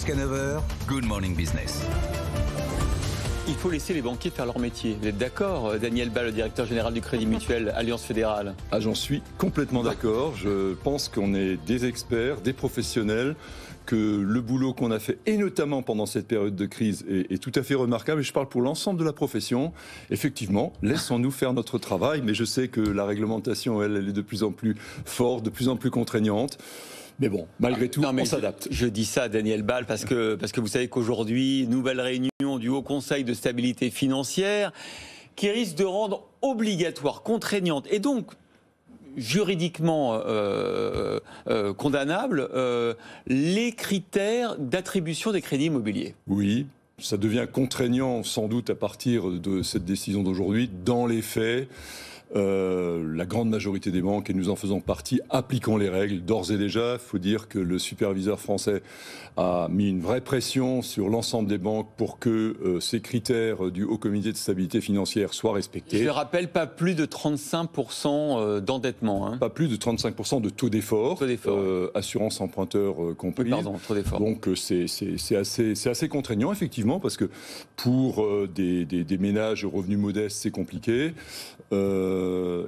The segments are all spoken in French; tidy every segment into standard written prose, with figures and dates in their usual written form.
Jusqu'à 9h, Good Morning Business. Il faut laisser les banquiers faire leur métier. Vous êtes d'accord, Daniel Bal, le directeur général du Crédit Mutuel Alliance Fédérale? Ah, j'en suis complètement d'accord. Je pense qu'on est des experts, des professionnels, que le boulot qu'on a fait, et notamment pendant cette période de crise, est tout à fait remarquable. Et je parle pour l'ensemble de la profession. Effectivement, laissons-nous faire notre travail. Mais je sais que la réglementation, elle est de plus en plus forte, de plus en plus contraignante. Mais bon, malgré tout, on s'adapte. Je dis ça, Daniel Bal, parce que vous savez qu'aujourd'hui, nouvelle réunion du Haut Conseil de stabilité financière qui risque de rendre obligatoire, contraignante et donc juridiquement condamnable les critères d'attribution des crédits immobiliers. Oui, ça devient contraignant sans doute à partir de cette décision d'aujourd'hui. Dans les faits, la grande majorité des banques, et nous en faisons partie, appliquons les règles. D'ores et déjà, il faut dire que le superviseur français a mis une vraie pression sur l'ensemble des banques pour que ces critères du Haut Comité de stabilité financière soient respectés. Je le rappelle, pas plus de 35% d'endettement. Hein. Pas plus de 35% de taux d'effort, assurance emprunteur comprise. Oui, pardon, taux d'effort. Donc c'est assez contraignant, effectivement, parce que pour des ménages aux revenus modestes, c'est compliqué.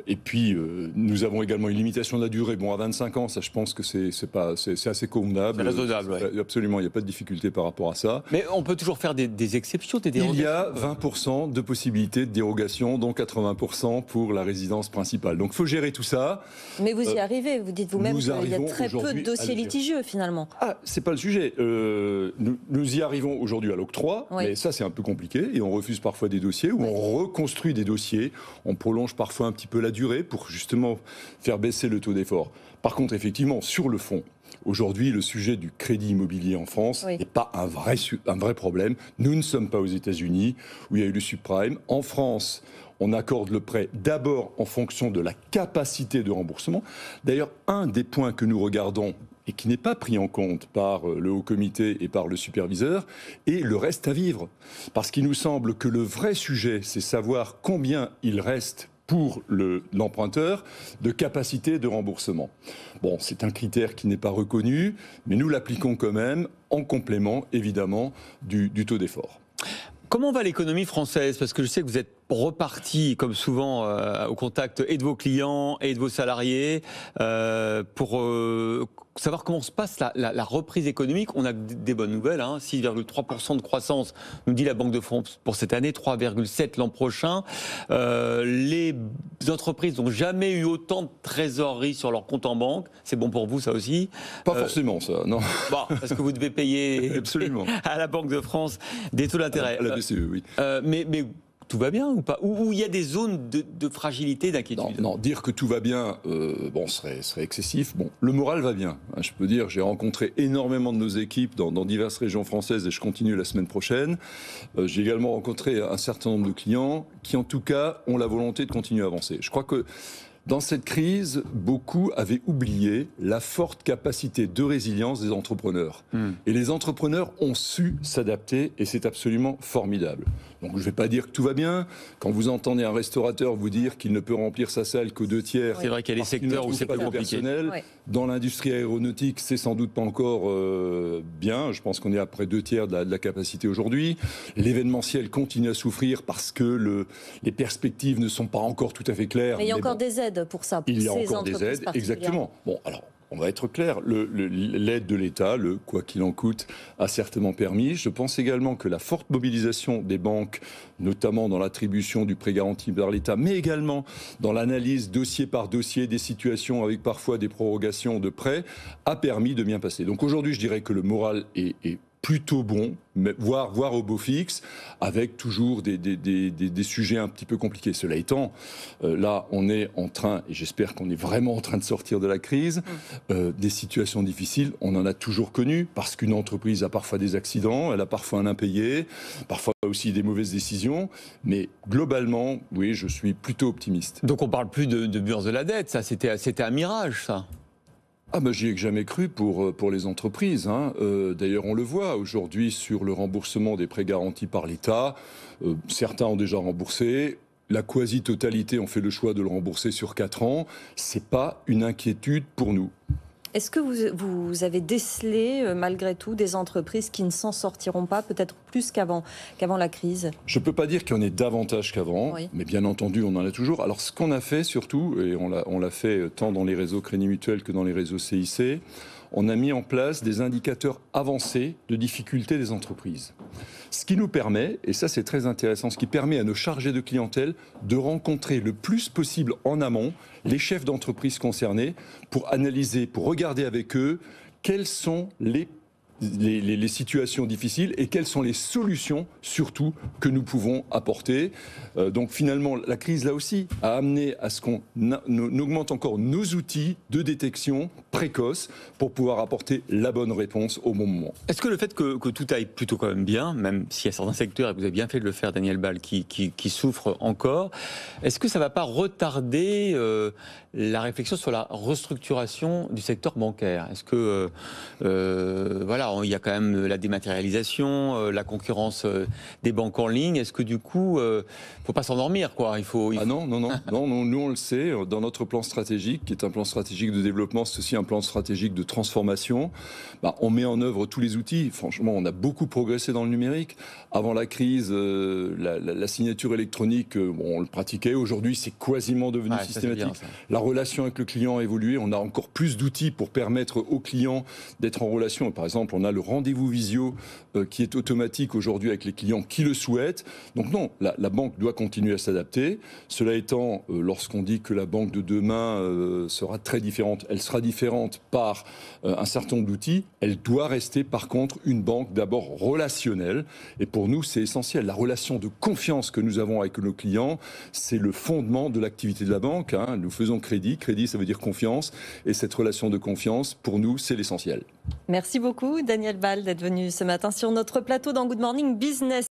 Et puis, nous avons également une limitation de la durée. Bon, à 25 ans, ça, je pense que c'est assez convenable. C'est raisonnable, ouais. Absolument, il n'y a pas de difficulté par rapport à ça. Mais on peut toujours faire des exceptions, des dérogations. Il y a 20% de possibilités de dérogation, dont 80% pour la résidence principale. Donc, il faut gérer tout ça. Mais vous y arrivez, vous dites vous-même qu'il y a très peu de dossiers litigieux, finalement. Ah, c'est pas le sujet. Nous y arrivons aujourd'hui à l'octroi, oui. Mais ça, c'est un peu compliqué. Et on refuse parfois des dossiers, ou on reconstruit des dossiers, on prolonge parfois un petit peu la durée pour justement faire baisser le taux d'effort. Par contre, effectivement, sur le fond, aujourd'hui, le sujet du crédit immobilier en France n'est pas un vrai problème. Nous ne sommes pas aux États-Unis, où il y a eu le subprime. En France, on accorde le prêt d'abord en fonction de la capacité de remboursement. D'ailleurs, un des points que nous regardons et qui n'est pas pris en compte par le Haut Comité et par le superviseur, et le reste à vivre. Parce qu'il nous semble que le vrai sujet, c'est savoir combien il reste pour l'emprunteur de capacité de remboursement. Bon, c'est un critère qui n'est pas reconnu, mais nous l'appliquons quand même en complément, évidemment, du taux d'effort. Comment va l'économie française? Parce que je sais que vous êtes reparti, comme souvent, au contact et de vos clients et de vos salariés pour savoir comment se passe la reprise économique. On a des bonnes nouvelles, hein, 6,3% de croissance, nous dit la Banque de France pour cette année, 3,7% l'an prochain. Les entreprises n'ont jamais eu autant de trésorerie sur leur compte en banque. C'est bon pour vous, ça aussi? Pas forcément, ça, non. Bon, parce que vous devez payer absolument à la Banque de France des taux d'intérêt. À la BCE, oui. Mais tout va bien ou pas? Ou il y a des zones de fragilité, d'inquiétude? Non, dire que tout va bien, serait excessif. Bon, le moral va bien. Je peux dire, j'ai rencontré énormément de nos équipes dans diverses régions françaises et je continue la semaine prochaine. J'ai également rencontré un certain nombre de clients qui, en tout cas, ont la volonté de continuer à avancer. Je crois que dans cette crise, beaucoup avaient oublié la forte capacité de résilience des entrepreneurs. Et les entrepreneurs ont su s'adapter et c'est absolument formidable. Donc je ne vais pas dire que tout va bien. Quand vous entendez un restaurateur vous dire qu'il ne peut remplir sa salle qu'aux 2/3... C'est vrai qu'il y a des secteurs où c'est plus compliqué. Dans l'industrie aéronautique, c'est sans doute pas encore bien. Je pense qu'on est à près 2/3 de la capacité aujourd'hui. L'événementiel continue à souffrir parce que les perspectives ne sont pas encore tout à fait claires. Mais il y a encore des aides pour ça, pour ces entreprises particulières. Il y a encore des aides, exactement. Bon, alors, on va être clair, l'aide de l'État, le quoi qu'il en coûte, a certainement permis. Je pense également que la forte mobilisation des banques, notamment dans l'attribution du prêt garanti par l'État, mais également dans l'analyse dossier par dossier des situations avec parfois des prorogations de prêts, a permis de bien passer. Donc aujourd'hui, je dirais que le moral est plutôt bon, voire au beau fixe, avec toujours des sujets un petit peu compliqués. Cela étant, là, on est en train, et j'espère qu'on est vraiment en train de sortir de la crise, des situations difficiles, on en a toujours connu, parce qu'une entreprise a parfois des accidents, elle a parfois un impayé, parfois aussi des mauvaises décisions, mais globalement, oui, je suis plutôt optimiste. Donc on parle plus de bourse de la dette, ça, c'était un mirage, ça? Ah ben j'y ai jamais cru pour les entreprises. Hein. D'ailleurs, on le voit aujourd'hui sur le remboursement des prêts garantis par l'État. Certains ont déjà remboursé. La quasi-totalité ont fait le choix de le rembourser sur 4 ans. C'est pas une inquiétude pour nous. Est-ce que vous avez décelé, malgré tout, des entreprises qui ne s'en sortiront pas, peut-être plus qu'avant la crise? Je ne peux pas dire qu'il y en ait davantage qu'avant, oui. Mais bien entendu, on en a toujours. Alors, ce qu'on a fait surtout, et on l'a fait tant dans les réseaux Crédit Mutuel que dans les réseaux CIC, on a mis en place des indicateurs avancés de difficulté des entreprises. Ce qui nous permet, et ça c'est très intéressant, ce qui permet à nos chargés de clientèle de rencontrer le plus possible en amont les chefs d'entreprise concernés pour analyser, pour regarder avec eux quelles sont les situations difficiles et quelles sont les solutions surtout que nous pouvons apporter. Donc finalement, la crise là aussi a amené à ce qu'on augmente encore nos outils de détection précoce pour pouvoir apporter la bonne réponse au bon moment. Est-ce que le fait que tout aille plutôt quand même bien, même s'il y a certains secteurs, et vous avez bien fait de le faire Daniel Bal, qui souffrent encore, est-ce que ça ne va pas retarder la réflexion sur la restructuration du secteur bancaire? Est-ce que voilà, il y a quand même la dématérialisation, la concurrence des banques en ligne. Est-ce que du coup, faut pas s'endormir, quoi? Non, nous on le sait, dans notre plan stratégique, qui est un plan stratégique de développement, c'est aussi un plan stratégique de transformation. On met en œuvre tous les outils. Franchement, on a beaucoup progressé dans le numérique. Avant la crise, la signature électronique, on le pratiquait. Aujourd'hui, c'est quasiment devenu systématique. Bien, la relation avec le client a évolué. On a encore plus d'outils pour permettre aux clients d'être en relation. Par exemple, on a le rendez-vous visio qui est automatique aujourd'hui avec les clients qui le souhaitent. Donc non, la banque doit continuer à s'adapter. Cela étant, lorsqu'on dit que la banque de demain sera très différente, elle sera différente par un certain nombre d'outils. Elle doit rester par contre une banque d'abord relationnelle. Et pour nous, c'est essentiel. La relation de confiance que nous avons avec nos clients, c'est le fondement de l'activité de la banque. Nous faisons crédit. Crédit, ça veut dire confiance. Et cette relation de confiance, pour nous, c'est l'essentiel. Merci beaucoup, Daniel Bal, d'être venu ce matin sur notre plateau dans Good Morning Business.